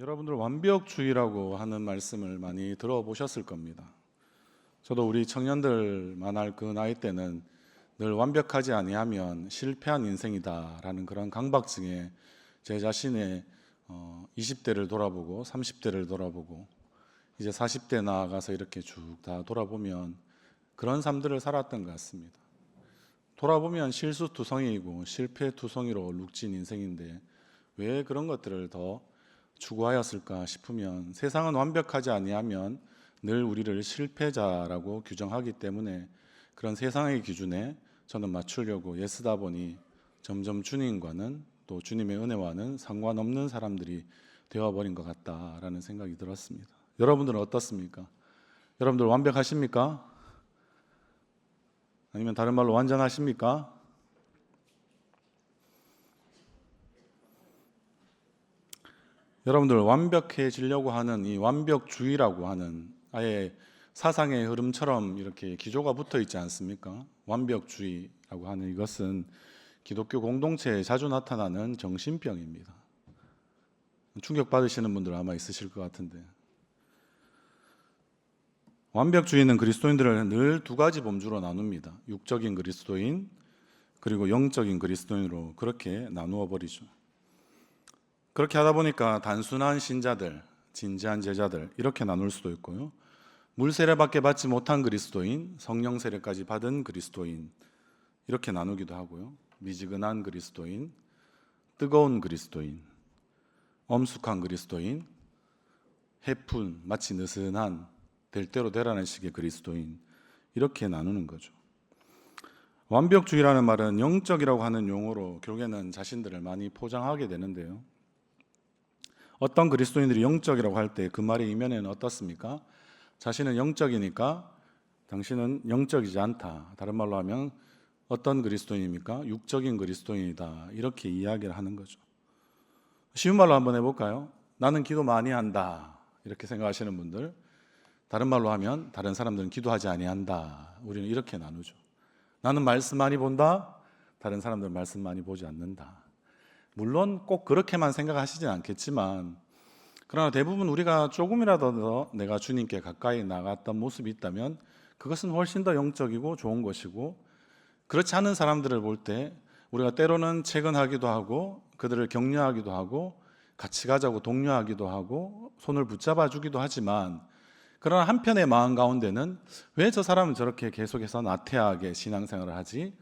여러분들 완벽주의라고 하는 말씀을 많이 들어보셨을 겁니다. 저도 우리 청년들만 할 그 나이 때는 늘 완벽하지 아니하면 실패한 인생이다라는 그런 강박증에 제 자신의 20대를 돌아보고 30대를 돌아보고 이제 40대 나아가서 이렇게 쭉 다 돌아보면 그런 삶들을 살았던 것 같습니다. 돌아보면 실수투성이이고 실패투성이로 룩진 인생인데 왜 그런 것들을 더 추구하였을까 싶으면 세상은 완벽하지 아니하면 늘 우리를 실패자라고 규정하기 때문에 그런 세상의 기준에 저는 맞추려고 애쓰다 보니 점점 주님과는 또 주님의 은혜와는 상관없는 사람들이 되어버린 것 같다라는 생각이 들었습니다. 여러분들은 어떻습니까? 여러분들 완벽하십니까? 아니면 다른 말로 완전하십니까? 여러분들 완벽해지려고 하는 이 완벽주의라고 하는 아예 사상의 흐름처럼 이렇게 기조가 붙어 있지 않습니까? 완벽주의라고 하는 이것은 기독교 공동체에 자주 나타나는 정신병입니다. 충격받으시는 분들 아마 있으실 것 같은데, 완벽주의는 그리스도인들을 늘 두 가지 범주로 나눕니다. 육적인 그리스도인 그리고 영적인 그리스도인으로 그렇게 나누어 버리죠. 그렇게 하다 보니까 단순한 신자들, 진지한 제자들 이렇게 나눌 수도 있고요. 물 세례밖에 받지 못한 그리스도인, 성령 세례까지 받은 그리스도인 이렇게 나누기도 하고요. 미지근한 그리스도인, 뜨거운 그리스도인, 엄숙한 그리스도인, 해픈, 마치 느슨한 될 대로 되라는 식의 그리스도인 이렇게 나누는 거죠. 완벽주의라는 말은 영적이라고 하는 용어로 결국에는 자신들을 많이 포장하게 되는데요. 어떤 그리스도인들이 영적이라고 할 때 그 말의 이면에는 어떻습니까? 자신은 영적이니까 당신은 영적이지 않다. 다른 말로 하면 어떤 그리스도인입니까? 육적인 그리스도인이다. 이렇게 이야기를 하는 거죠. 쉬운 말로 한번 해볼까요? 나는 기도 많이 한다. 이렇게 생각하시는 분들, 다른 말로 하면 다른 사람들은 기도하지 아니한다. 우리는 이렇게 나누죠. 나는 말씀 많이 본다. 다른 사람들은 말씀 많이 보지 않는다. 물론 꼭 그렇게만 생각하시진 않겠지만, 그러나 대부분 우리가 조금이라도 더 내가 주님께 가까이 나갔던 모습이 있다면 그것은 훨씬 더 영적이고 좋은 것이고, 그렇지 않은 사람들을 볼 때 우리가 때로는 채근하기도 하고 그들을 격려하기도 하고 같이 가자고 독려하기도 하고 손을 붙잡아 주기도 하지만, 그러나 한편의 마음 가운데는 왜 저 사람은 저렇게 계속해서 나태하게 신앙생활을 하지?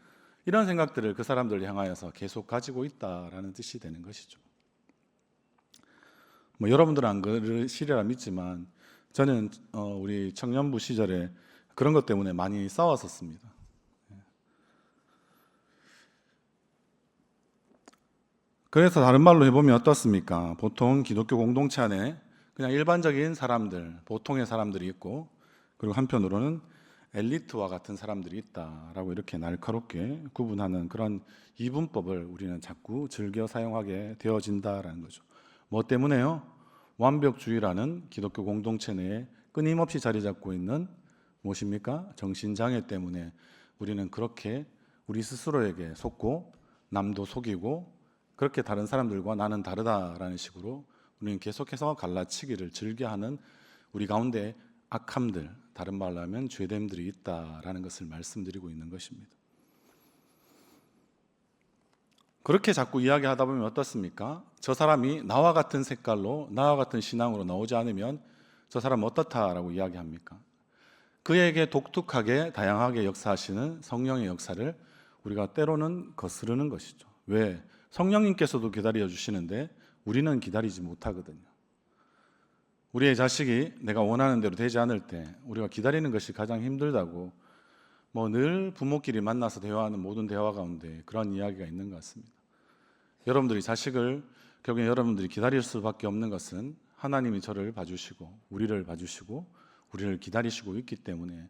이런 생각들을 그 사람들을 향하여서 계속 가지고 있다라는 뜻이 되는 것이죠. 여러분들은 안 그러시리라 믿지만 저는 우리 청년부 시절에 그런 것 때문에 많이 싸웠었습니다. 그래서 다른 말로 해보면 어떻습니까? 보통 기독교 공동체 안에 그냥 일반적인 사람들, 보통의 사람들이 있고, 그리고 한편으로는 엘리트와 같은 사람들이 있다라고 이렇게 날카롭게 구분하는 그런 이분법을 우리는 자꾸 즐겨 사용하게 되어진다라는 거죠. 뭐 때문에요? 완벽주의라는 기독교 공동체 내에 끊임없이 자리 잡고 있는 무엇입니까? 정신장애 때문에 우리는 그렇게 우리 스스로에게 속고 남도 속이고 그렇게 다른 사람들과 나는 다르다라는 식으로 우리는 계속해서 갈라치기를 즐겨하는 우리 가운데 악함들, 다른 말로 하면 죄됨들이 있다라는 것을 말씀드리고 있는 것입니다. 그렇게 자꾸 이야기하다 보면 어떻습니까? 저 사람이 나와 같은 색깔로 나와 같은 신앙으로 나오지 않으면 저 사람은 어떻다라고 이야기합니까? 그에게 독특하게 다양하게 역사하시는 성령의 역사를 우리가 때로는 거스르는 것이죠. 왜? 성령님께서도 기다려 주시는데 우리는 기다리지 못하거든요. 우리의 자식이 내가 원하는 대로 되지 않을 때 우리가 기다리는 것이 가장 힘들다고 늘 부모끼리 만나서 대화하는 모든 대화 가운데 그런 이야기가 있는 것 같습니다. 여러분들이 자식을 결국에 여러분들이 기다릴 수밖에 없는 것은 하나님이 저를 봐주시고 우리를 봐주시고 우리를 기다리시고 있기 때문에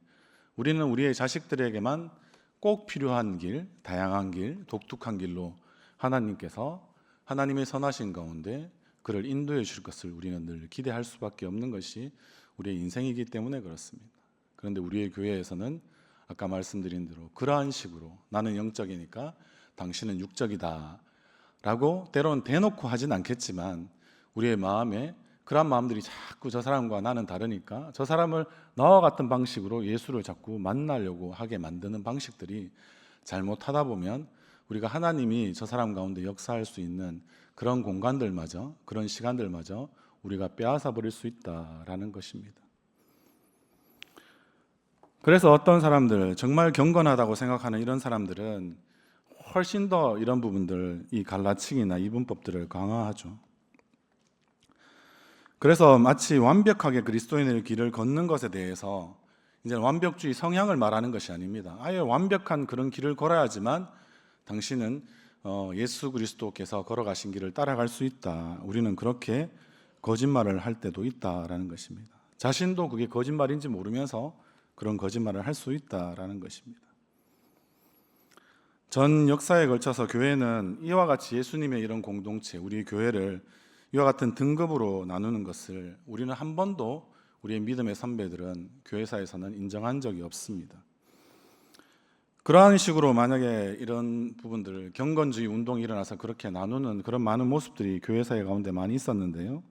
우리는 우리의 자식들에게만 꼭 필요한 길, 다양한 길, 독특한 길로 하나님께서 하나님의 선하신 가운데 그를 인도해 주실 것을 우리는 늘 기대할 수밖에 없는 것이 우리의 인생이기 때문에 그렇습니다. 그런데 우리의 교회에서는 아까 말씀드린 대로 그러한 식으로 나는 영적이니까 당신은 육적이다 라고 때로는 대놓고 하진 않겠지만 우리의 마음에 그런 마음들이 자꾸 저 사람과 나는 다르니까 저 사람을 나와 같은 방식으로 예수를 자꾸 만나려고 하게 만드는 방식들이 잘못하다 보면 우리가 하나님이 저 사람 가운데 역사할 수 있는 그런 공간들마저, 그런 시간들마저 우리가 빼앗아 버릴 수 있다라는 것입니다. 그래서 어떤 사람들, 정말 경건하다고 생각하는 이런 사람들은 훨씬 더 이런 부분들, 이 갈라치기나 이분법들을 강화하죠. 그래서 마치 완벽하게 그리스도인의 길을 걷는 것에 대해서 이제 완벽주의 성향을 말하는 것이 아닙니다. 아예 완벽한 그런 길을 걸어야지만 당신은 예수 그리스도께서 걸어가신 길을 따라갈 수 있다. 우리는 그렇게 거짓말을 할 때도 있다라는 것입니다. 자신도 그게 거짓말인지 모르면서 그런 거짓말을 할 수 있다라는 것입니다. 전 역사에 걸쳐서 교회는 이와 같이 예수님의 이런 공동체, 우리 교회를 이와 같은 등급으로 나누는 것을 우리는 한 번도 우리의 믿음의 선배들은 교회사에서는 인정한 적이 없습니다. 그러한 식으로 만약에 이런 부분들을 경건주의 운동이 일어나서 그렇게 나누는 그런 많은 모습들이 교회사회 가운데 많이 있었는데요.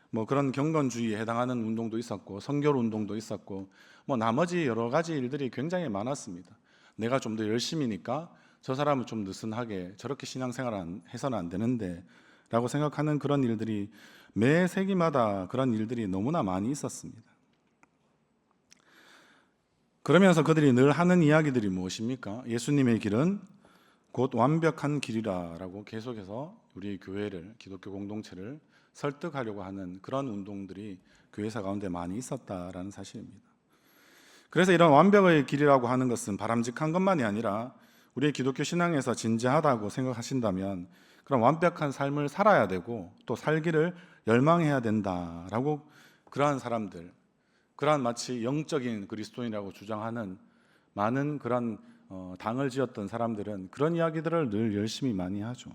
뭐 그런 경건주의에 해당하는 운동도 있었고 성결 운동도 있었고 뭐 나머지 여러 가지 일들이 굉장히 많았습니다. 내가 좀 더 열심히니까 저 사람은 좀 느슨하게 저렇게 신앙생활 해서는 안 되는데 라고 생각하는 그런 일들이 매 세기마다 그런 일들이 너무나 많이 있었습니다. 그러면서 그들이 늘 하는 이야기들이 무엇입니까? 예수님의 길은 곧 완벽한 길이라 라고 계속해서 우리 교회를, 기독교 공동체를 설득하려고 하는 그런 운동들이 교회사 가운데 많이 있었다라는 사실입니다. 그래서 이런 완벽의 길이라고 하는 것은 바람직한 것만이 아니라 우리의 기독교 신앙에서 진지하다고 생각하신다면 그런 완벽한 삶을 살아야 되고 또 살기를 열망해야 된다라고 그러한 사람들, 그러한 마치 영적인 그리스도인이라고 주장하는 많은 그런 당을 지었던 사람들은 그런 이야기들을 늘 열심히 많이 하죠.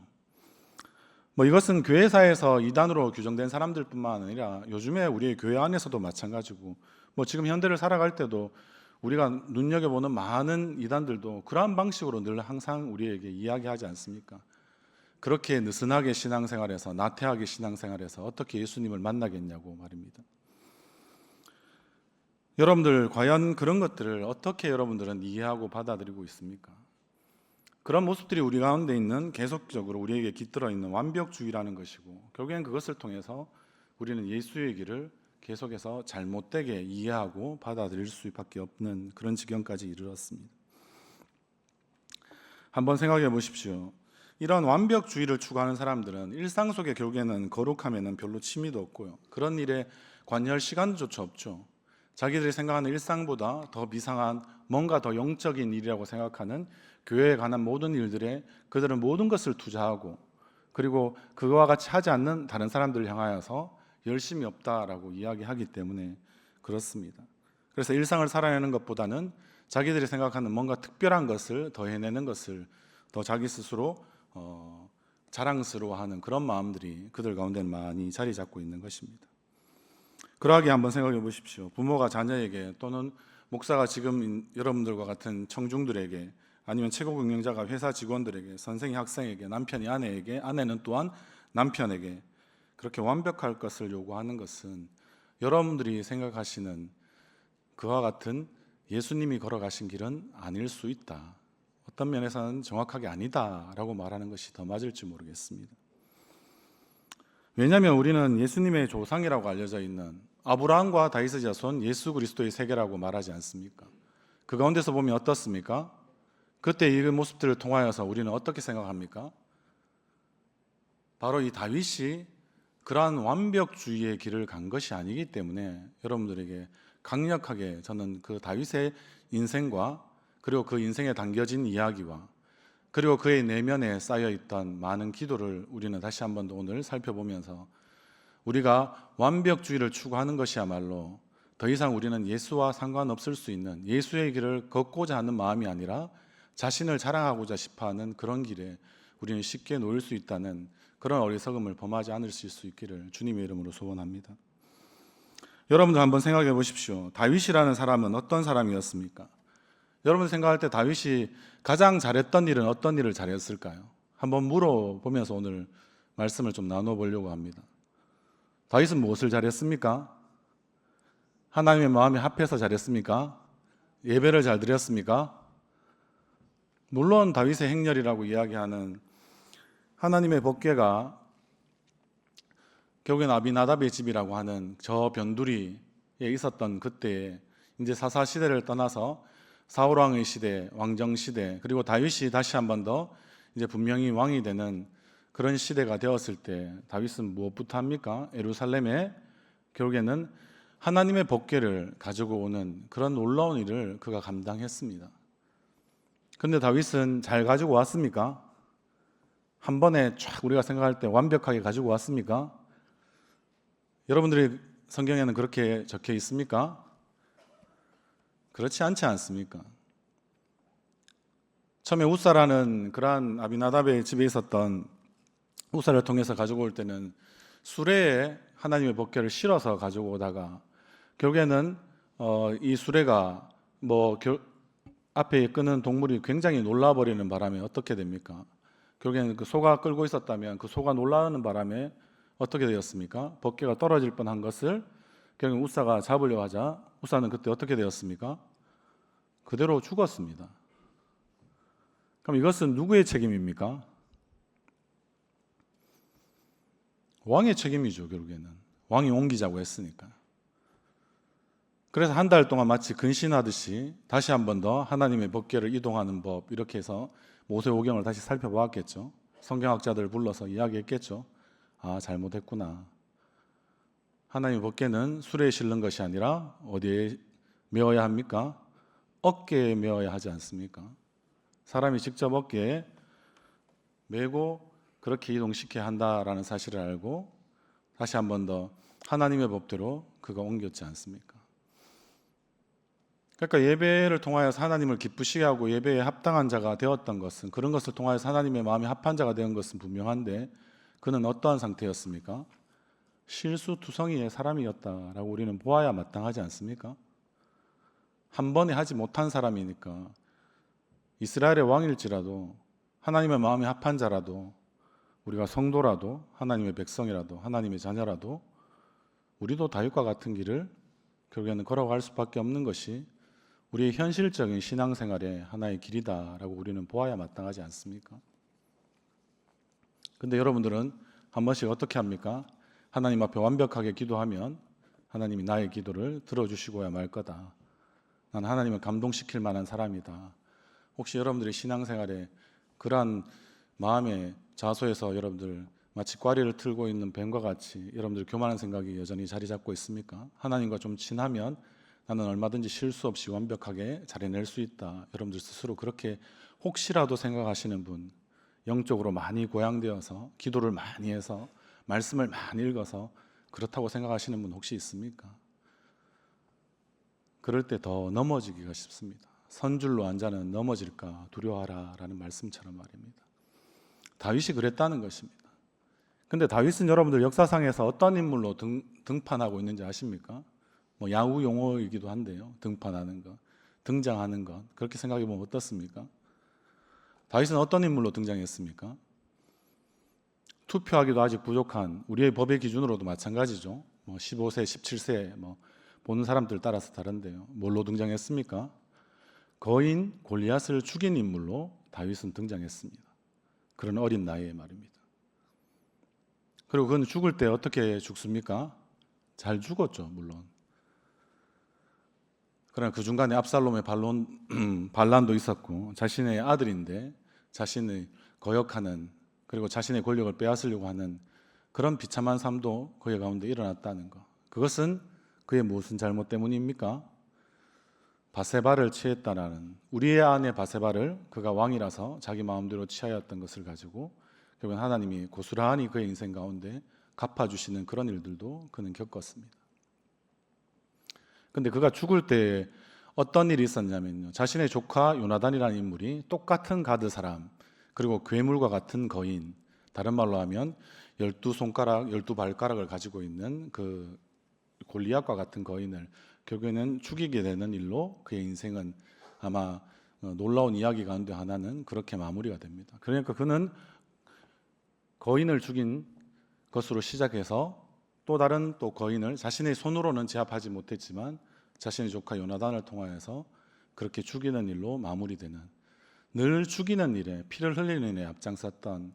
뭐 이것은 교회사에서 이단으로 규정된 사람들뿐만 아니라 요즘에 우리의 교회 안에서도 마찬가지고 뭐 지금 현대를 살아갈 때도 우리가 눈여겨보는 많은 이단들도 그러한 방식으로 늘 항상 우리에게 이야기하지 않습니까? 그렇게 느슨하게 신앙생활에서 나태하게 신앙생활에서 어떻게 예수님을 만나겠냐고 말입니다. 여러분들 과연 그런 것들을 어떻게 여러분들은 이해하고 받아들이고 있습니까? 그런 모습들이 우리 가운데 있는 계속적으로 우리에게 깃들어 있는 완벽주의라는 것이고 결국엔 그것을 통해서 우리는 예수의 길을 계속해서 잘못되게 이해하고 받아들일 수밖에 없는 그런 지경까지 이르렀습니다. 한번 생각해 보십시오. 이런 완벽주의를 추구하는 사람들은 일상 속에 결국에는 거룩함에는 별로 취미도 없고요. 그런 일에 관여할 시간조차 없죠. 자기들이 생각하는 일상보다 더 비상한 뭔가 더 영적인 일이라고 생각하는 교회에 관한 모든 일들에 그들은 모든 것을 투자하고 그리고 그와 같이 하지 않는 다른 사람들을 향하여서 열심이 없다라고 이야기하기 때문에 그렇습니다. 그래서 일상을 살아내는 것보다는 자기들이 생각하는 뭔가 특별한 것을 더 해내는 것을 더 자기 스스로 자랑스러워하는 그런 마음들이 그들 가운데는 많이 자리 잡고 있는 것입니다. 그러하게 한번 생각해 보십시오. 부모가 자녀에게 또는 목사가 지금 여러분들과 같은 청중들에게 아니면 최고 경영자가 회사 직원들에게 선생이 학생에게 남편이 아내에게 아내는 또한 남편에게 그렇게 완벽할 것을 요구하는 것은 여러분들이 생각하시는 그와 같은 예수님이 걸어가신 길은 아닐 수 있다. 어떤 면에서는 정확하게 아니다라고 말하는 것이 더 맞을지 모르겠습니다. 왜냐하면 우리는 예수님의 조상이라고 알려져 있는 아브라함과 다윗의 자손 예수 그리스도의 세계라고 말하지 않습니까? 그 가운데서 보면 어떻습니까? 그때 이 모습들을 통하여서 우리는 어떻게 생각합니까? 바로 이 다윗이 그러한 완벽주의의 길을 간 것이 아니기 때문에 여러분들에게 강력하게 저는 그 다윗의 인생과 그리고 그 인생에 담겨진 이야기와 그리고 그의 내면에 쌓여있던 많은 기도를 우리는 다시 한번 더 오늘 살펴보면서 우리가 완벽주의를 추구하는 것이야말로 더 이상 우리는 예수와 상관없을 수 있는 예수의 길을 걷고자 하는 마음이 아니라 자신을 자랑하고자 싶어하는 그런 길에 우리는 쉽게 놓일 수 있다는 그런 어리석음을 범하지 않을 수 있기를 주님의 이름으로 소원합니다. 여러분들 한번 생각해 보십시오. 다윗이라는 사람은 어떤 사람이었습니까? 여러분 생각할 때 다윗이 가장 잘했던 일은 어떤 일을 잘했을까요? 한번 물어보면서 오늘 말씀을 좀 나눠보려고 합니다. 다윗은 무엇을 잘했습니까? 하나님의 마음에 합해서 잘했습니까? 예배를 잘 드렸습니까? 물론 다윗의 행렬이라고 이야기하는 하나님의 법궤가 결국엔 아비나답의 집이라고 하는 저 변두리에 있었던 그때에 이제 사사 시대를 떠나서 사울 왕의 시대, 왕정 시대, 그리고 다윗이 다시 한 번 더 이제 분명히 왕이 되는 그런 시대가 되었을 때 다윗은 무엇부터 합니까? 예루살렘에 결국에는 하나님의 법궤를 가지고 오는 그런 놀라운 일을 그가 감당했습니다. 그런데 다윗은 잘 가지고 왔습니까? 한 번에 쫙 우리가 생각할 때 완벽하게 가지고 왔습니까? 여러분들의 성경에는 그렇게 적혀 있습니까? 그렇지 않지 않습니까? 처음에 우사라는 그러한 아비나답의 집에 있었던 우사를 통해서 가지고 올 때는 수레에 하나님의 법궤를 실어서 가지고 오다가 결국에는 이 수레가 앞에 끄는 동물이 굉장히 놀라버리는 바람에 어떻게 됩니까? 결국에는 그 소가 끌고 있었다면 그 소가 놀라는 바람에 어떻게 되었습니까? 법궤가 떨어질 뻔한 것을 결국 우사가 잡으려 하자 우사는 그때 어떻게 되었습니까? 그대로 죽었습니다. 그럼 이것은 누구의 책임입니까? 왕의 책임이죠. 결국에는 왕이 옮기자고 했으니까. 그래서 한 달 동안 마치 근신하듯이 다시 한 번 더 하나님의 법궤를 이동하는 법 이렇게 해서 모세오경을 다시 살펴보았겠죠. 성경학자들을 불러서 이야기했겠죠. 아, 잘못했구나. 하나님의 법궤는 수레에 실는 것이 아니라 어디에 메어야 합니까? 어깨에 메어야 하지 않습니까? 사람이 직접 어깨에 메고 그렇게 이동시켜야 한다라는 사실을 알고 다시 한 번 더 하나님의 법대로 그가 옮겼지 않습니까? 그러니까 예배를 통하여서 하나님을 기쁘시게 하고 예배에 합당한 자가 되었던 것은 그런 것을 통하여서 하나님의 마음에 합한 자가 된 것은 분명한데 그는 어떠한 상태였습니까? 실수투성이의 사람이었다라고 우리는 보아야 마땅하지 않습니까? 한 번에 하지 못한 사람이니까 이스라엘의 왕일지라도 하나님의 마음에 합한 자라도 우리가 성도라도 하나님의 백성이라도 하나님의 자녀라도 우리도 다윗과 같은 길을 결국에는 걸어갈 수밖에 없는 것이 우리의 현실적인 신앙생활의 하나의 길이다라고 우리는 보아야 마땅하지 않습니까? 근데 여러분들은 한 번씩 어떻게 합니까? 하나님 앞에 완벽하게 기도하면 하나님이 나의 기도를 들어주시고야 말 거다. 난 하나님을 감동시킬 만한 사람이다. 혹시 여러분들의 신앙생활에 그러한 마음의 자소에서 여러분들 마치 꽈리를 틀고 있는 뱀과 같이 여러분들 교만한 생각이 여전히 자리 잡고 있습니까? 하나님과 좀 친하면 나는 얼마든지 실수 없이 완벽하게 잘 해낼 수 있다. 여러분들 스스로 그렇게 혹시라도 생각하시는 분, 영적으로 많이 고양되어서 기도를 많이 해서 말씀을 많이 읽어서 그렇다고 생각하시는 분 혹시 있습니까? 그럴 때 더 넘어지기가 쉽습니다. 선줄로 앉아는 넘어질까 두려워하라 라는 말씀처럼 말입니다. 다윗이 그랬다는 것입니다. 근데 다윗은 여러분들 역사상에서 어떤 인물로 등판하고 있는지 아십니까? 야후 용어이기도 한데요. 등판하는 것, 등장하는 것 그렇게 생각해 보면 어떻습니까? 다윗은 어떤 인물로 등장했습니까? 투표하기도 아직 부족한 우리의 법의 기준으로도 마찬가지죠. 15세, 17세 보는 사람들 따라서 다른데요. 뭘로 등장했습니까? 거인 골리앗을 죽인 인물로 다윗은 등장했습니다. 그런 어린 나이에 말입니다. 그리고 그는 죽을 때 어떻게 죽습니까? 잘 죽었죠, 물론. 그러나 그 중간에 압살롬의 반란도 있었고 자신의 아들인데 자신의 거역하는 그리고 자신의 권력을 빼앗으려고 하는 그런 비참한 삶도 그의 가운데 일어났다는 것. 그것은 그의 무슨 잘못 때문입니까? 바세바를 취했다라는 우리의 아내 바세바를 그가 왕이라서 자기 마음대로 취하였던 것을 가지고 결국은 하나님이 고스란히 그의 인생 가운데 갚아주시는 그런 일들도 그는 겪었습니다. 근데 그가 죽을 때 어떤 일이 있었냐면요. 자신의 조카 요나단이라는 인물이 똑같은 가드 사람 그리고 괴물과 같은 거인 다른 말로 하면 12손가락, 12발가락을 가지고 있는 그 골리앗과 같은 거인을 결국에는 죽이게 되는 일로 그의 인생은 아마 놀라운 이야기 가운데 하나는 그렇게 마무리가 됩니다. 그러니까 그는 거인을 죽인 것으로 시작해서 또 다른 또 거인을 자신의 손으로는 제압하지 못했지만 자신의 조카 요나단을 통하여서 그렇게 죽이는 일로 마무리되는, 늘 죽이는 일에, 피를 흘리는 일에 앞장섰던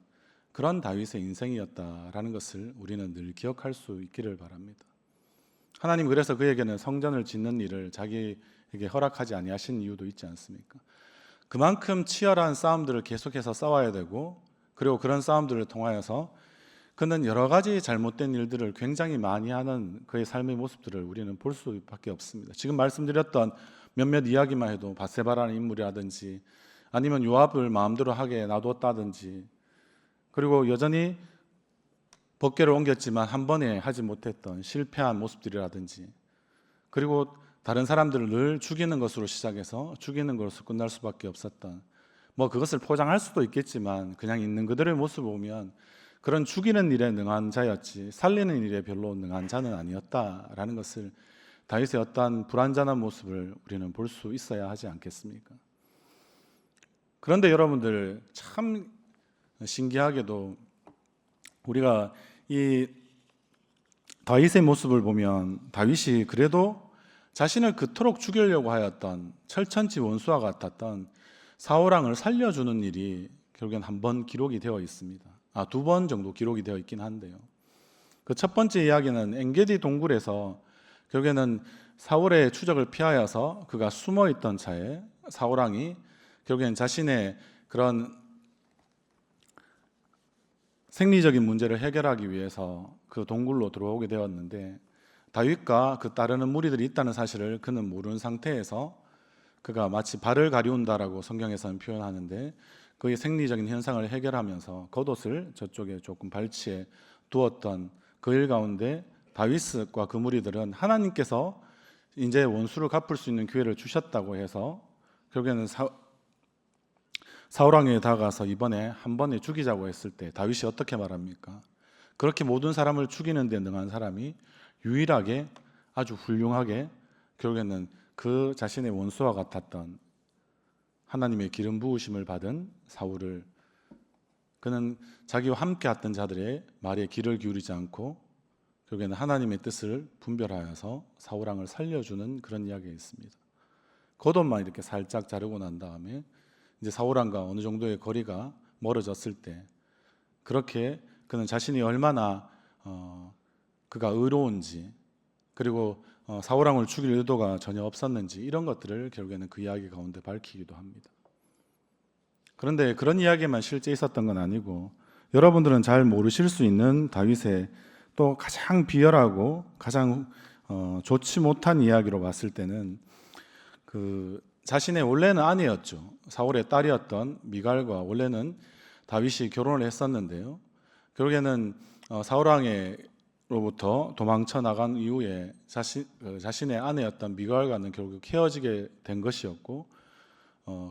그런 다윗의 인생이었다라는 것을 우리는 늘 기억할 수 있기를 바랍니다. 하나님 그래서 그에게는 성전을 짓는 일을 자기에게 허락하지 아니하신 이유도 있지 않습니까? 그만큼 치열한 싸움들을 계속해서 싸워야 되고, 그리고 그런 싸움들을 통하여서 그는 여러 가지 잘못된 일들을 굉장히 많이 하는 그의 삶의 모습들을 우리는 볼 수밖에 없습니다. 지금 말씀드렸던 몇몇 이야기만 해도 바세바라는 인물이라든지, 아니면 요압을 마음대로 하게 놔뒀다든지, 그리고 여전히 법궤를 옮겼지만 한 번에 하지 못했던 실패한 모습들이라든지, 그리고 다른 사람들을 늘 죽이는 것으로 시작해서 죽이는 것으로 끝날 수밖에 없었던, 그것을 포장할 수도 있겠지만 그냥 있는 그들의 모습을 보면 그런 죽이는 일에 능한 자였지 살리는 일에 별로 능한 자는 아니었다라는 것을, 다윗의 어떠한 불완전한 모습을 우리는 볼 수 있어야 하지 않겠습니까? 그런데 여러분들, 참 신기하게도 우리가 이 다윗의 모습을 보면 다윗이 그래도 자신을 그토록 죽이려고 하였던 철천지 원수와 같았던 사울왕을 살려주는 일이 결국엔 한 번 기록이 되어 있습니다. 두 번 정도 기록이 되어 있긴 한데요. 그 첫 번째 이야기는 엔게디 동굴에서 결국에는 사울의 추적을 피하여서 그가 숨어 있던 차에 사울왕이 결국엔 자신의 그런 생리적인 문제를 해결하기 위해서 그 동굴로 들어오게 되었는데, 다윗과 그 따르는 무리들이 있다는 사실을 그는 모르는 상태에서 그가 마치 발을 가리운다라고 성경에서는 표현하는데, 그의 생리적인 현상을 해결하면서 겉옷을 저쪽에 조금 발치해 두었던 그 일 가운데 다윗과 그 무리들은 하나님께서 이제 원수를 갚을 수 있는 기회를 주셨다고 해서 결국에는 사울왕에 다가가서 이번에 한 번에 죽이자고 했을 때 다윗이 어떻게 말합니까? 그렇게 모든 사람을 죽이는 데 능한 사람이 유일하게 아주 훌륭하게 결국에는 그 자신의 원수와 같았던 하나님의 기름 부으심을 받은 사울을, 그는 자기와 함께 했던 자들의 말에 귀를 기울이지 않고 결국에는 하나님의 뜻을 분별하여서 사울왕을 살려주는 그런 이야기가 있습니다. 겉옷만 이렇게 살짝 자르고 난 다음에 이제 사울왕과 어느 정도의 거리가 멀어졌을 때, 그렇게 그는 자신이 얼마나 그가 의로운지, 그리고 사울왕을 죽일 의도가 전혀 없었는지, 이런 것들을 결국에는 그 이야기 가운데 밝히기도 합니다. 그런데 그런 이야기만 실제 있었던 건 아니고, 여러분들은 잘 모르실 수 있는 다윗의 또 가장 비열하고 가장 좋지 못한 이야기로 봤을 때는 그 자신의 원래는 아내였죠. 사울의 딸이었던 미갈과 원래는 다윗이 결혼을 했었는데요. 결국에는 사울왕으로부터 도망쳐 나간 이후에 자신의 아내였던 미갈과는 결국 헤어지게 된 것이었고,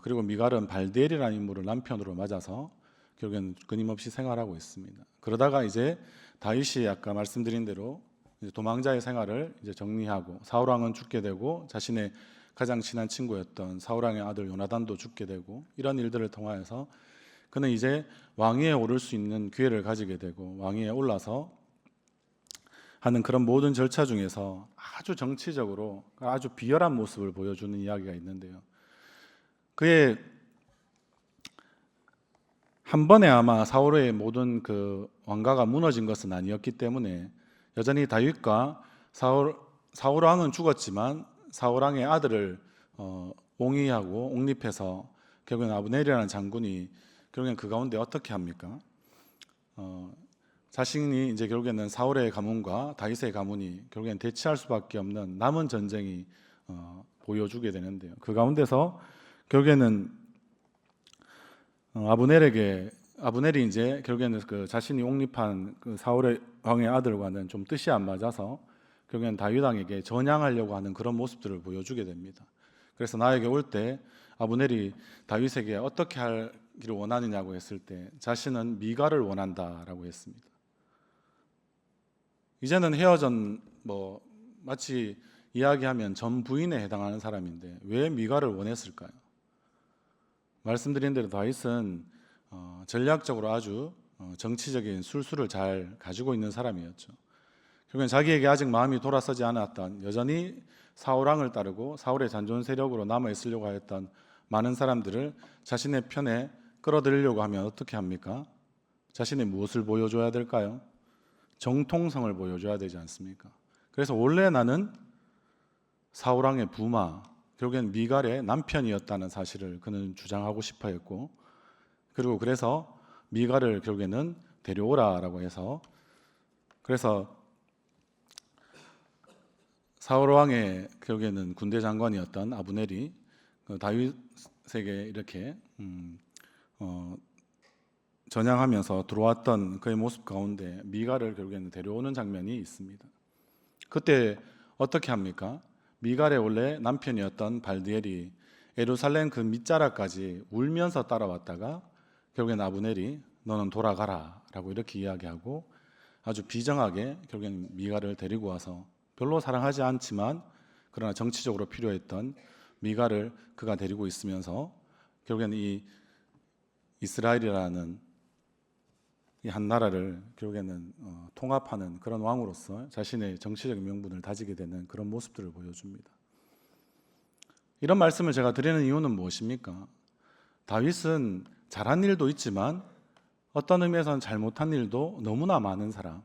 그리고 미갈은 발디엘이라는 인물을 남편으로 맞아서 결국엔 끊임없이 생활하고 있습니다. 그러다가 이제 다윗이 아까 말씀드린 대로 이제 도망자의 생활을 이제 정리하고, 사울왕은 죽게 되고 자신의 가장 친한 친구였던 사울왕의 아들 요나단도 죽게 되고, 이런 일들을 통하여서 그는 이제 왕위에 오를 수 있는 기회를 가지게 되고, 왕위에 올라서 하는 그런 모든 절차 중에서 아주 정치적으로 아주 비열한 모습을 보여주는 이야기가 있는데요. 그의 한 번에 아마 사울의 모든 그 왕가가 무너진 것은 아니었기 때문에 여전히 다윗과 사울왕은 죽었지만 사울왕의 아들을 옹위하고 옹립해서 결국엔 아브넬이라는 장군이 결국엔 그 가운데 어떻게 합니까? 자신이 이제 결국에는 사울의 가문과 다윗의 가문이 결국엔 대치할 수밖에 없는 남은 전쟁이 보여주게 되는데요. 그 가운데서 결국에는 아브넬이 이제 결국에는 그 자신이 옹립한 그 사울의 왕의 아들과는 좀 뜻이 안 맞아서 결국엔 다윗 왕에게 전향하려고 하는 그런 모습들을 보여주게 됩니다. 그래서 나에게 올 때 아브넬이 다윗에게 어떻게 하기를 원하느냐고 했을 때 자신은 미갈을 원한다라고 했습니다. 이제는 헤어진 마치 이야기하면 전 부인에 해당하는 사람인데 왜 미갈을 원했을까요? 말씀드린 대로 다윗은 전략적으로 아주 정치적인 술수를 잘 가지고 있는 사람이었죠. 결국엔 자기에게 아직 마음이 돌아서지 않았던, 여전히 사울왕을 따르고 사울의 잔존 세력으로 남아 있으려고 하였던 많은 사람들을 자신의 편에 끌어들이려고 하면 어떻게 합니까? 자신의 무엇을 보여줘야 될까요? 정통성을 보여줘야 되지 않습니까? 그래서 원래 나는 사울왕의 부마, 결국엔 미갈의 남편이었다는 사실을 그는 주장하고 싶어 했고, 그리고 그래서 미갈을 결국에는 데려오라라고 해서, 그래서 사울왕의 결국에는 군대 장관이었던 아브넬이 다윗에게 이렇게 전향하면서 들어왔던 그의 모습 가운데 미갈을 결국에는 데려오는 장면이 있습니다. 그때 어떻게 합니까? 미갈의 원래 남편이었던 발디엘이 예루살렘 그 밑자락까지 울면서 따라왔다가 결국엔 아브넬이 너는 돌아가라 라고 이렇게 이야기하고 아주 비정하게 결국엔 미갈을 데리고 와서 별로 사랑하지 않지만 그러나 정치적으로 필요했던 미갈을 그가 데리고 있으면서 결국에는 이 이스라엘이라는 이 한 나라를 결국에는 통합하는 그런 왕으로서 자신의 정치적인 명분을 다지게 되는 그런 모습들을 보여줍니다. 이런 말씀을 제가 드리는 이유는 무엇입니까? 다윗은 잘한 일도 있지만 어떤 의미에서는 잘못한 일도 너무나 많은 사람,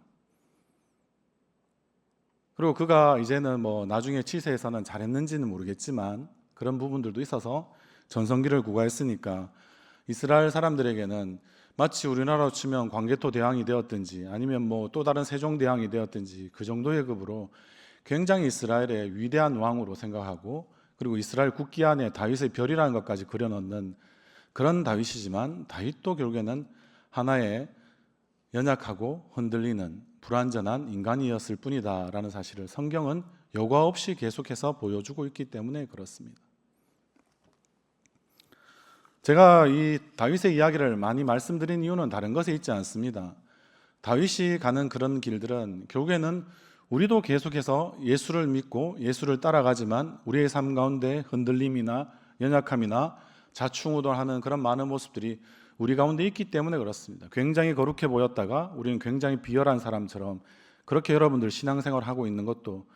그리고 그가 이제는 나중에 치세에서는 잘했는지는 모르겠지만 그런 부분들도 있어서 전성기를 구가했으니까 이스라엘 사람들에게는 마치 우리나라로 치면 광개토 대왕이 되었든지 아니면 또 다른 세종 대왕이 되었든지 그 정도의 급으로 굉장히 이스라엘의 위대한 왕으로 생각하고, 그리고 이스라엘 국기 안에 다윗의 별이라는 것까지 그려넣는 그런 다윗이지만 다윗도 결국에는 하나의 연약하고 흔들리는 불완전한 인간이었을 뿐이다라는 사실을 성경은 여과 없이 계속해서 보여주고 있기 때문에 그렇습니다. 제가 이 다윗의 이야기를 많이 말씀드린 이유는 다른 것에 있지 않습니다. 다윗이 가는 그런 길들은 결국에는 우리도 계속해서 예수를 믿고 예수를 따라가지만 우리의 삶 가운데 흔들림이나 연약함이나 자충우돌하는 그런 많은 모습들이 우리 가운데 있기 때문에 그렇습니다. 굉장히 거룩해 보였다가 우리는 굉장히 비열한 사람처럼 그렇게 여러분들 신앙생활을 하고 있는 것도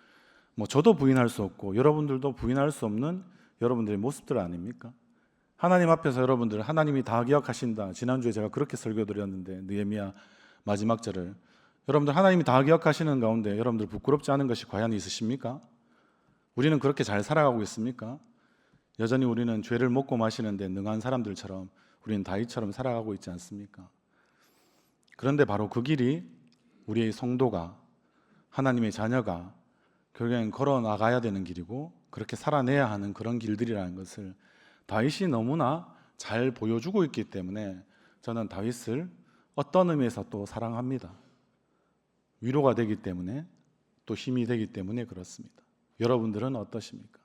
저도 부인할 수 없고 여러분들도 부인할 수 없는 여러분들의 모습들 아닙니까? 하나님 앞에서 여러분들 하나님이 다 기억하신다. 지난주에 제가 그렇게 설교드렸는데 느헤미야 마지막 절을 여러분들 하나님이 다 기억하시는 가운데 여러분들 부끄럽지 않은 것이 과연 있으십니까? 우리는 그렇게 잘 살아가고 있습니까? 여전히 우리는 죄를 먹고 마시는데 능한 사람들처럼 우리는 다윗처럼 살아가고 있지 않습니까? 그런데 바로 그 길이 우리의 성도가, 하나님의 자녀가 결국엔 걸어 나가야 되는 길이고 그렇게 살아내야 하는 그런 길들이라는 것을 다윗이 너무나 잘 보여주고 있기 때문에 저는 다윗을 어떤 의미에서 또 사랑합니다. 위로가 되기 때문에, 또 힘이 되기 때문에 그렇습니다. 여러분들은 어떠십니까?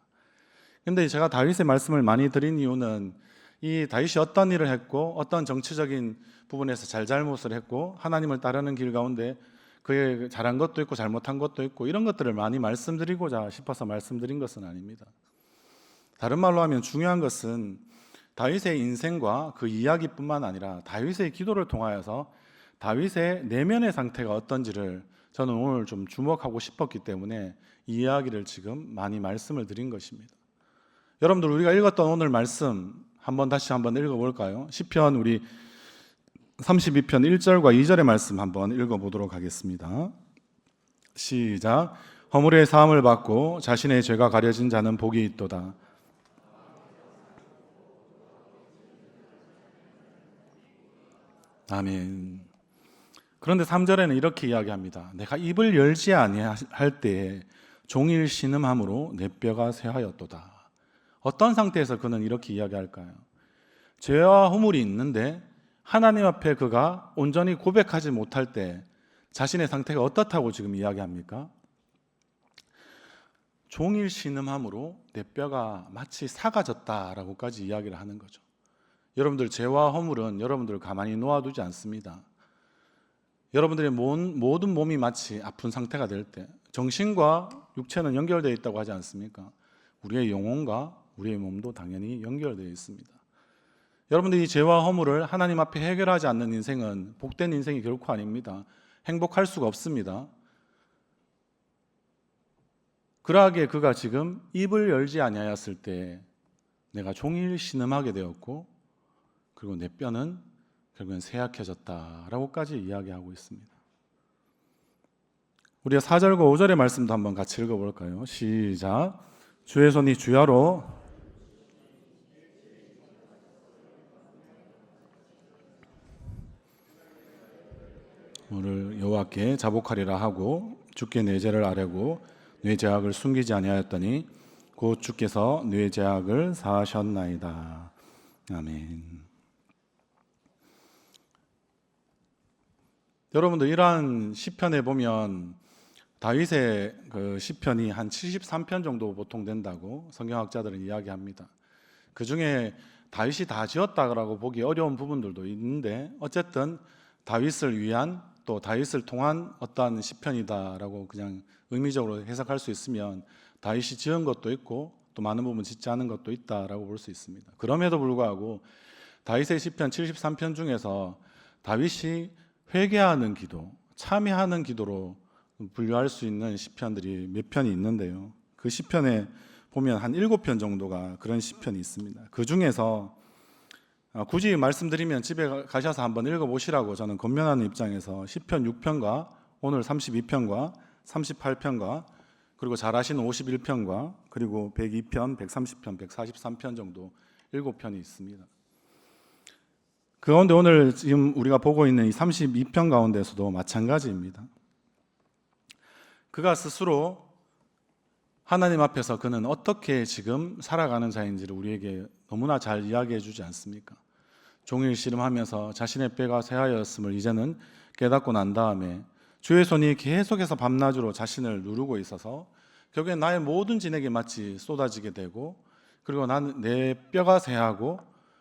근데 제가 다윗의 말씀을 많이 드린 이유는 이 다윗이 어떤 일을 했고 어떤 정치적인 부분에서 잘잘못을 했고 하나님을 따르는 길 가운데 그의 잘한 것도 있고 잘못한 것도 있고 이런 것들을 많이 말씀드리고자 싶어서 말씀드린 것은 아닙니다. 다른 말로 하면 중요한 것은 다윗의 인생과 그 이야기뿐만 아니라 다윗의 기도를 통하여서 다윗의 내면의 상태가 어떤지를 저는 오늘 좀 주목하고 싶었기 때문에 이 이야기를 지금 많이 말씀을 드린 것입니다. 여러분들 우리가 읽었던 오늘 말씀 다시 한번 읽어볼까요? 시편 우리 32편 1절과 2절의 말씀 한번 읽어보도록 하겠습니다. 시작. 허물의 사함을 받고 자신의 죄가 가려진 자는 복이 있도다. 아멘. 그런데 3절에는 이렇게 이야기합니다. 내가 입을 열지 아니할 때에 종일 신음함으로 내 뼈가 쇠하였도다. 어떤 상태에서 그는 이렇게 이야기할까요? 죄와 허물이 있는데 하나님 앞에 그가 온전히 고백하지 못할 때 자신의 상태가 어떻다고 지금 이야기합니까? 종일 신음함으로 내 뼈가 마치 삭아졌다라고까지 이야기를 하는 거죠. 여러분들 죄와 허물은 여러분들을 가만히 놓아두지 않습니다. 여러분들의 모든 몸이 마치 아픈 상태가 될 때 정신과 육체는 연결되어 있다고 하지 않습니까? 우리의 영혼과 우리의 몸도 당연히 연결되어 있습니다. 여러분들이 이 죄와 허물을 하나님 앞에 해결하지 않는 인생은 복된 인생이 결코 아닙니다. 행복할 수가 없습니다. 그러하기에 그가 지금 입을 열지 아니하였을 때 내가 종일 신음하게 되었고 그리고 내 뼈는 결국엔 쇠약해졌다라고까지 이야기하고 있습니다. 우리가 4절과 5절의 말씀도 한번 같이 읽어볼까요? 시작. 주의 손이 주야로 오늘 여호와께 자복하리라 하고 주께 내 죄를 아뢰고 내 죄악을 숨기지 아니하였더니 곧 주께서 내 죄악을 사하셨나이다. 아멘. 여러분들 이러한 시편에 보면 다윗의 그 시편이 한 73편 정도 보통 된다고 성경학자들은 이야기합니다. 그 중에 다윗이 다 지었다고 보기 어려운 부분들도 있는데 어쨌든 다윗을 위한 또 다윗을 통한 어떠한 시편이다라고 그냥 의미적으로 해석할 수 있으면 다윗이 지은 것도 있고 또 많은 부분 짓지 않은 것도 있다라고 볼 수 있습니다. 그럼에도 불구하고 다윗의 시편 73편 중에서 다윗이 회개하는 기도, 참회하는 기도로 분류할 수 있는 시편들이 몇 편이 있는데요. 그 시편에 보면 한 7편 정도가 그런 시편이 있습니다. 그 중에서 굳이 말씀드리면 집에 가셔서 한번 읽어보시라고 저는 권면하는 입장에서 시편 6편과 오늘 32편과 38편과 그리고 잘 아시는 51편과 그리고 102편, 130편, 143편 정도 7편이 있습니다. 그 가운데 오늘 지금 우리가 보고 있는 이 32편 가운데서도 마찬가지입니다. 그가 스스로 하나님 앞에서 그는 어떻게 지금 살아가는 자인지를 우리에게 너무나 잘 이야기해 주지 않습니까? 종일 씨름하면서 자신의 뼈가 쇠하였음을 이제는 깨닫고 난 다음에 주의 손이 계속해서 밤낮으로 자신을 누르고 있어서 결국엔 나의 모든 진액이 마치 쏟아지게 되고 그리고 내 뼈가 쇠하고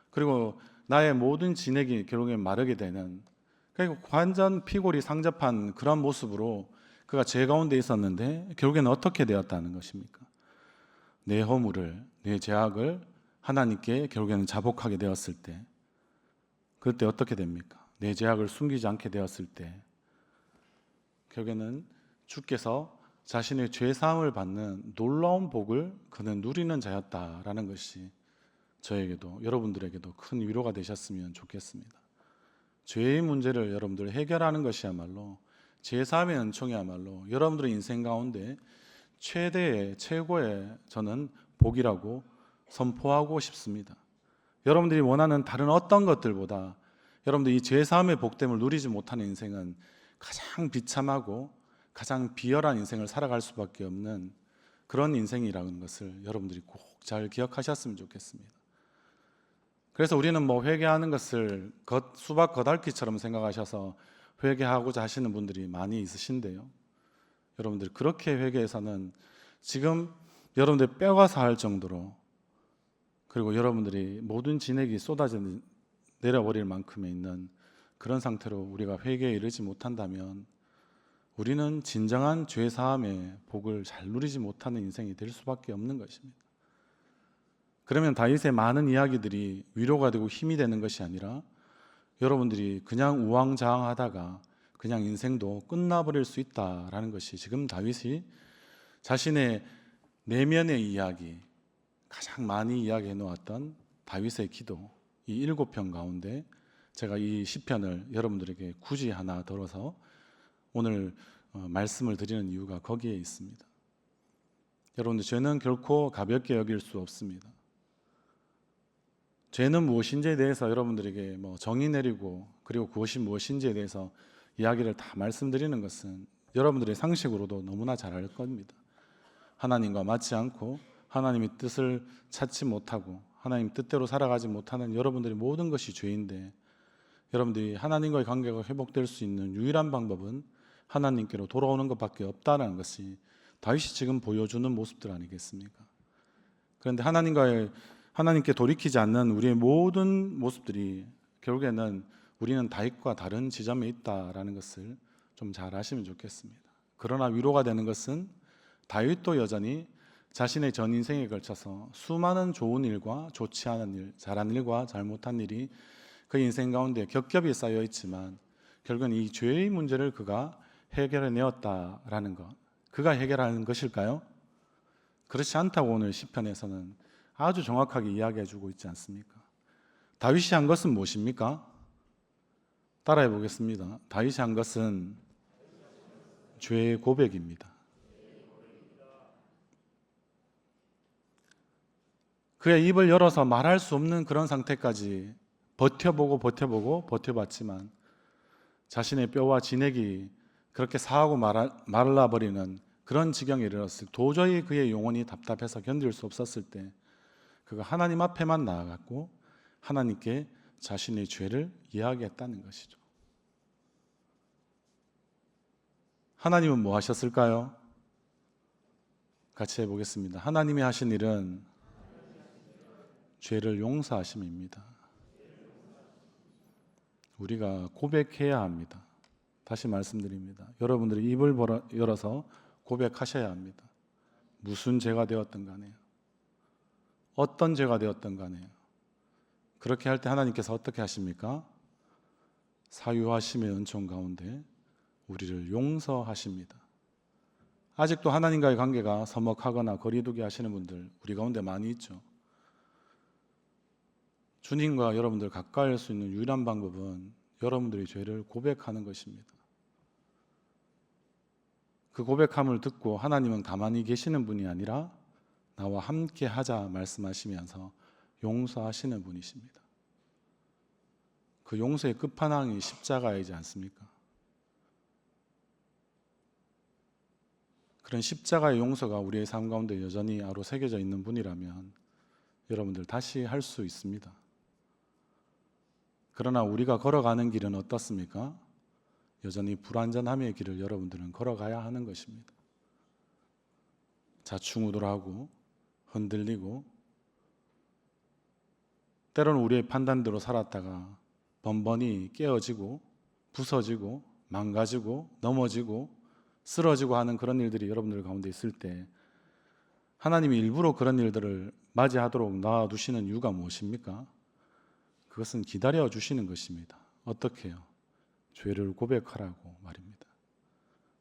그리고 나의 모든 진액이 결국엔 마르게 되는 그리고 완전 피골이 상접한 그런 모습으로 그가 죄 가운데 있었는데 결국에는 어떻게 되었다는 것입니까? 내 허물을, 내 죄악을 하나님께 결국에는 자복하게 되었을 때 그때 어떻게 됩니까? 내 죄악을 숨기지 않게 되었을 때 결국에는 주께서 자신의 죄사함을 받는 놀라운 복을 그는 누리는 자였다라는 것이 저에게도 여러분들에게도 큰 위로가 되셨으면 좋겠습니다. 죄의 문제를 여러분들 해결하는 것이야말로 죄사함의 은총이야말로 여러분들의 인생 가운데 최고의 저는 복이라고 선포하고 싶습니다. 여러분들이 원하는 다른 어떤 것들보다 여러분들이 이 죄사함의 복됨을 누리지 못하는 인생은 가장 비참하고 가장 비열한 인생을 살아갈 수밖에 없는 그런 인생이라는 것을 여러분들이 꼭 잘 기억하셨으면 좋겠습니다. 그래서 우리는 뭐 회개하는 것을 수박 겉핥기처럼 생각하셔서 회개하고자 하시는 분들이 많이 있으신데요. 여러분들 그렇게 회개해서는 지금 여러분들 뼈가 살 정도로 그리고 여러분들이 모든 진액이 쏟아져 내려버릴 만큼에 있는 그런 상태로 우리가 회개에 이르지 못한다면 우리는 진정한 죄사함의 복을 잘 누리지 못하는 인생이 될 수밖에 없는 것입니다. 그러면 다윗의 많은 이야기들이 위로가 되고 힘이 되는 것이 아니라 여러분들이 그냥 우왕좌왕하다가 그냥 인생도 끝나버릴 수 있다라는 것이 지금 다윗이 자신의 내면의 이야기 가장 많이 이야기해 놓았던 다윗의 기도 이 7편 가운데 제가 이 시편을 여러분들에게 굳이 하나 들어서 오늘 말씀을 드리는 이유가 거기에 있습니다. 여러분들 죄는 결코 가볍게 여길 수 없습니다. 죄는 무엇인지에 대해서 여러분들에게 정의 내리고 그리고 그것이 무엇인지에 대해서 이야기를 다 말씀드리는 것은 여러분들의 상식으로도 너무나 잘 알 겁니다. 하나님과 맞지 않고 하나님의 뜻을 찾지 못하고 하나님 뜻대로 살아가지 못하는 여러분들의 모든 것이 죄인데 여러분들이 하나님과의 관계가 회복될 수 있는 유일한 방법은 하나님께로 돌아오는 것밖에 없다는 것이 다윗이 지금 보여주는 모습들 아니겠습니까? 그런데 하나님께 돌이키지 않는 우리의 모든 모습들이 결국에는 우리는 다윗과 다른 지점에 있다라는 것을 좀 잘 아시면 좋겠습니다. 그러나 위로가 되는 것은 다윗도 여전히 자신의 전 인생에 걸쳐서 수많은 좋은 일과 좋지 않은 일, 잘한 일과 잘못한 일이 그 인생 가운데 겹겹이 쌓여 있지만 결국은 이 죄의 문제를 그가 해결해내었다라는 것, 그가 해결하는 것일까요? 그렇지 않다고 오늘 시편에서는 아주 정확하게 이야기해 주고 있지 않습니까? 다윗이 한 것은 무엇입니까? 따라해 보겠습니다. 다윗이 한 것은 죄의 고백입니다. 그의 입을 열어서 말할 수 없는 그런 상태까지 버텨봤지만 자신의 뼈와 진액이 그렇게 상하고 말라버리는 그런 지경에 이르렀을 때 도저히 그의 영혼이 답답해서 견딜 수 없었을 때 그가 하나님 앞에만 나아갔고 하나님께 자신의 죄를 이야기했다는 것이죠. 하나님은 뭐 하셨을까요? 같이 해보겠습니다. 하나님이 하신 일은 죄를 용서하심입니다. 우리가 고백해야 합니다. 다시 말씀드립니다. 여러분들이 입을 열어서 고백하셔야 합니다. 무슨 죄가 되었든 간에요. 어떤 죄가 되었든 간에요. 그렇게 할 때 하나님께서 어떻게 하십니까? 사유하심의 은총 가운데 우리를 용서하십니다. 아직도 하나님과의 관계가 서먹하거나 거리두기 하시는 분들 우리 가운데 많이 있죠. 주님과 여러분들 가까이 할 수 있는 유일한 방법은 여러분들의 죄를 고백하는 것입니다. 그 고백함을 듣고 하나님은 가만히 계시는 분이 아니라 나와 함께 하자 말씀하시면서 용서하시는 분이십니다. 그 용서의 끝판왕이 십자가이지 않습니까? 그런 십자가의 용서가 우리의 삶 가운데 여전히 아로 새겨져 있는 분이라면 여러분들 다시 할 수 있습니다. 그러나 우리가 걸어가는 길은 어떻습니까? 여전히 불완전함의 길을 여러분들은 걸어가야 하는 것입니다. 좌충우돌하고 흔들리고 때로는 우리의 판단대로 살았다가 번번이 깨어지고 부서지고 망가지고 넘어지고 쓰러지고 하는 그런 일들이 여러분들 가운데 있을 때 하나님이 일부러 그런 일들을 맞이하도록 놔두시는 이유가 무엇입니까? 그것은 기다려 주시는 것입니다. 어떻게 해요? 죄를 고백하라고 말입니다.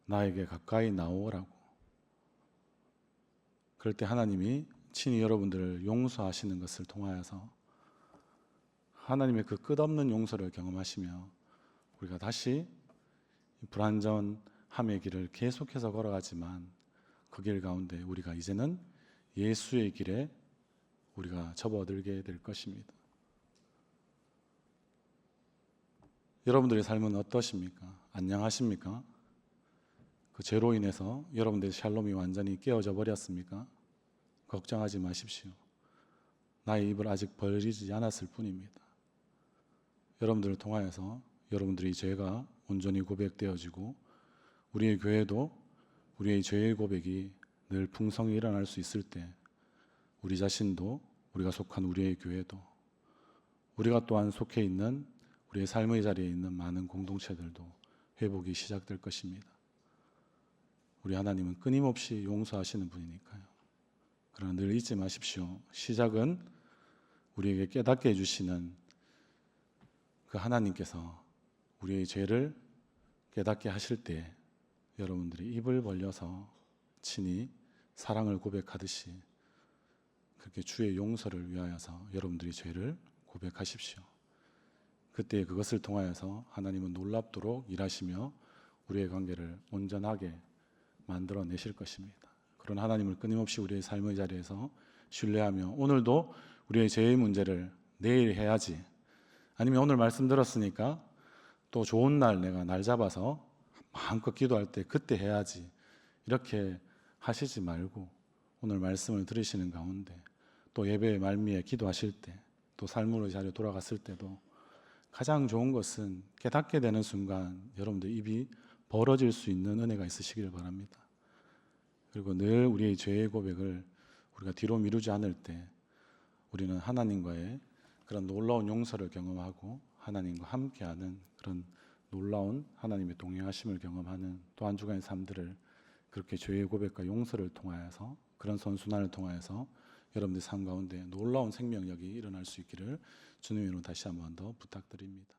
나에게 가까이 나오라고. 그럴 때 하나님이 친히 여러분들을 용서하시는 것을 통하여서 하나님의 그 끝없는 용서를 경험하시며 우리가 다시 불완전함의 길을 계속해서 걸어가지만 그 길 가운데 우리가 이제는 예수의 길에 우리가 접어들게 될 것입니다. 여러분들의 삶은 어떠십니까? 안녕하십니까? 그 죄로 인해서 여러분들의 샬롬이 완전히 깨어져 버렸습니까? 걱정하지 마십시오. 나의 입을 아직 벌리지 않았을 뿐입니다. 여러분들을 통하여서 여러분들의 죄가 온전히 고백되어지고 우리의 교회도 우리의 죄의 고백이 늘 풍성히 일어날 수 있을 때 우리 자신도 우리가 속한 우리의 교회도 우리가 또한 속해 있는 우리의 삶의 자리에 있는 많은 공동체들도 회복이 시작될 것입니다. 우리 하나님은 끊임없이 용서하시는 분이니까요. 그러나 늘 잊지 마십시오. 시작은 우리에게 깨닫게 해주시는 그 하나님께서 우리의 죄를 깨닫게 하실 때 여러분들이 입을 벌려서 친히 사랑을 고백하듯이 그렇게 주의 용서를 위하여서 여러분들이 죄를 고백하십시오. 그때 그것을 통하여서 하나님은 놀랍도록 일하시며 우리의 관계를 온전하게 만들어내실 것입니다. 그런 하나님을 끊임없이 우리의 삶의 자리에서 신뢰하며 오늘도 우리의 죄의 문제를 내일 해야지 아니면 오늘 말씀 들었으니까 또 좋은 날 내가 날 잡아서 마음껏 기도할 때 그때 해야지 이렇게 하시지 말고 오늘 말씀을 들으시는 가운데 또 예배의 말미에 기도하실 때 또 삶으로 자리에 돌아갔을 때도 가장 좋은 것은 깨닫게 되는 순간 여러분들 입이 벌어질 수 있는 은혜가 있으시길 바랍니다. 그리고 늘 우리의 죄의 고백을 우리가 뒤로 미루지 않을 때 우리는 하나님과의 그런 놀라운 용서를 경험하고 하나님과 함께하는 그런 놀라운 하나님의 동행하심을 경험하는 또 한 주간의 삶들을 그렇게 죄의 고백과 용서를 통하여서 그런 선순환을 통하여서 여러분들 삶 가운데 놀라운 생명력이 일어날 수 있기를 주님의 이름으로 다시 한 번 더 부탁드립니다.